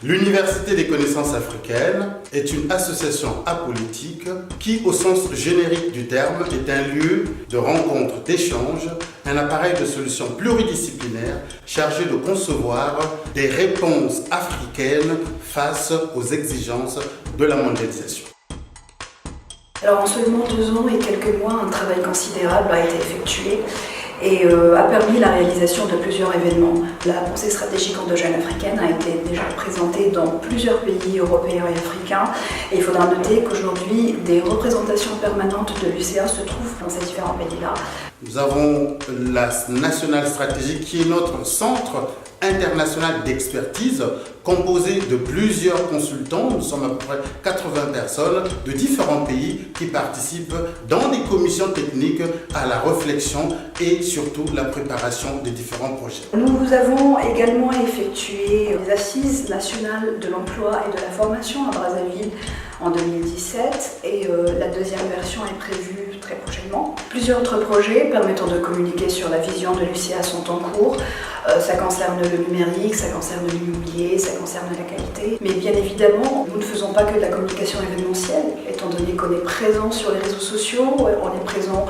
L'Université des connaissances africaines est une association apolitique qui, au sens générique du terme, est un lieu de rencontre, d'échange, un appareil de solutions pluridisciplinaires chargé de concevoir des réponses africaines face aux exigences de la mondialisation. Alors en seulement 2 ans et quelques mois, un travail considérable a été effectué et a permis la réalisation de plusieurs événements. La pensée stratégique endogène africaine a été déjà présentée dans plusieurs pays européens et africains et il faudra noter qu'aujourd'hui des représentations permanentes de l'UCA se trouvent dans ces différents pays-là. Nous avons la National Strategy qui est notre centre international d'expertise composé de plusieurs consultants. Nous sommes à peu près 80 personnes de différents pays qui participent dans des commissions techniques à la réflexion et surtout la préparation des différents projets. Nous avons également effectué les assises nationales de l'emploi et de la formation à Brazzaville en 2017 et la deuxième version est prévue très prochainement. Plusieurs autres projets permettant de communiquer sur la vision de l'UCA sont en cours. Ça concerne le numérique, ça concerne l'immobilier, ça concerne la qualité. Mais bien évidemment, nous ne faisons pas que de la communication événementielle, étant donné qu'on est présent sur les réseaux sociaux, on est présent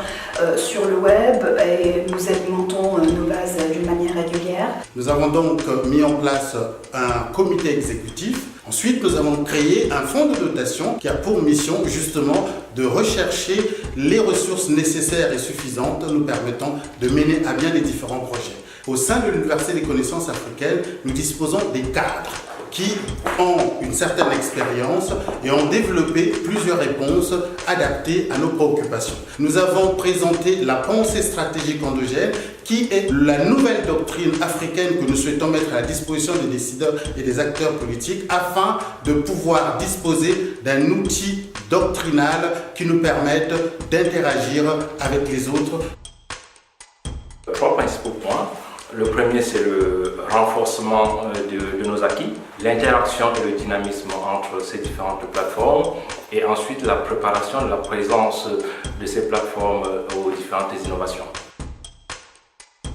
sur le web et nous alimentons nos bases d'une manière régulière. Nous avons donc mis en place un comité exécutif. Ensuite, nous avons créé un fonds de dotation qui a pour mission justement de rechercher les ressources nécessaires et suffisantes nous permettant de mener à bien les différents projets. Au sein de l'Université des connaissances africaines, nous disposons des cadres qui ont une certaine expérience et ont développé plusieurs réponses adaptées à nos préoccupations. Nous avons présenté la pensée stratégique endogène qui est la nouvelle doctrine africaine que nous souhaitons mettre à la disposition des décideurs et des acteurs politiques afin de pouvoir disposer d'un outil doctrinal qui nous permette d'interagir avec les autres. 3 principaux points. Le premier, c'est le renforcement de nos acquis, l'interaction et le dynamisme entre ces différentes plateformes et ensuite la préparation de la présence de ces plateformes aux différentes innovations.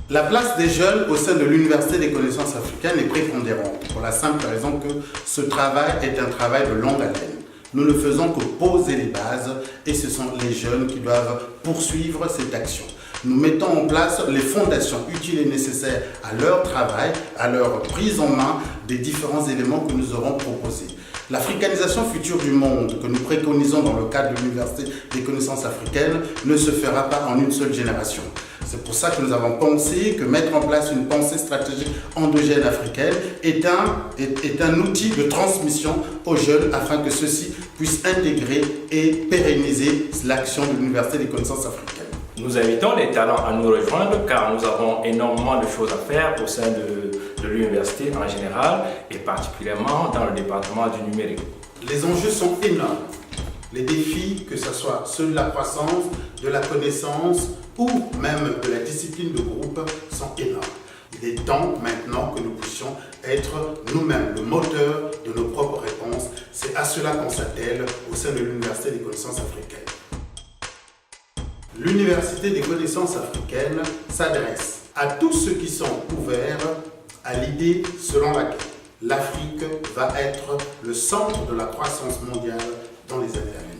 La place des jeunes au sein de l'Université des connaissances africaines est prépondérante pour la simple raison que ce travail est un travail de longue haleine. Nous ne faisons que poser les bases et ce sont les jeunes qui doivent poursuivre cette action. Nous mettons en place les fondations utiles et nécessaires à leur travail, à leur prise en main des différents éléments que nous aurons proposés. L'africanisation future du monde que nous préconisons dans le cadre de l'Université des connaissances africaines ne se fera pas en une seule génération. C'est pour ça que nous avons pensé que mettre en place une pensée stratégique endogène africaine est un outil de transmission aux jeunes afin que ceux-ci puissent intégrer et pérenniser l'action de l'Université des connaissances africaines. Nous invitons les talents à nous rejoindre car nous avons énormément de choses à faire au sein de l'université en général et particulièrement dans le département du numérique. Les enjeux sont énormes. Les défis, que ce soit ceux de la croissance, de la connaissance ou même de la discipline de groupe, sont énormes. Il est temps maintenant que nous puissions être nous-mêmes le moteur de nos propres réponses. C'est à cela qu'on s'attelle au sein de l'Université des connaissances africaines. L'Université des connaissances africaines s'adresse à tous ceux qui sont ouverts à l'idée selon laquelle l'Afrique va être le centre de la croissance mondiale dans les années à venir.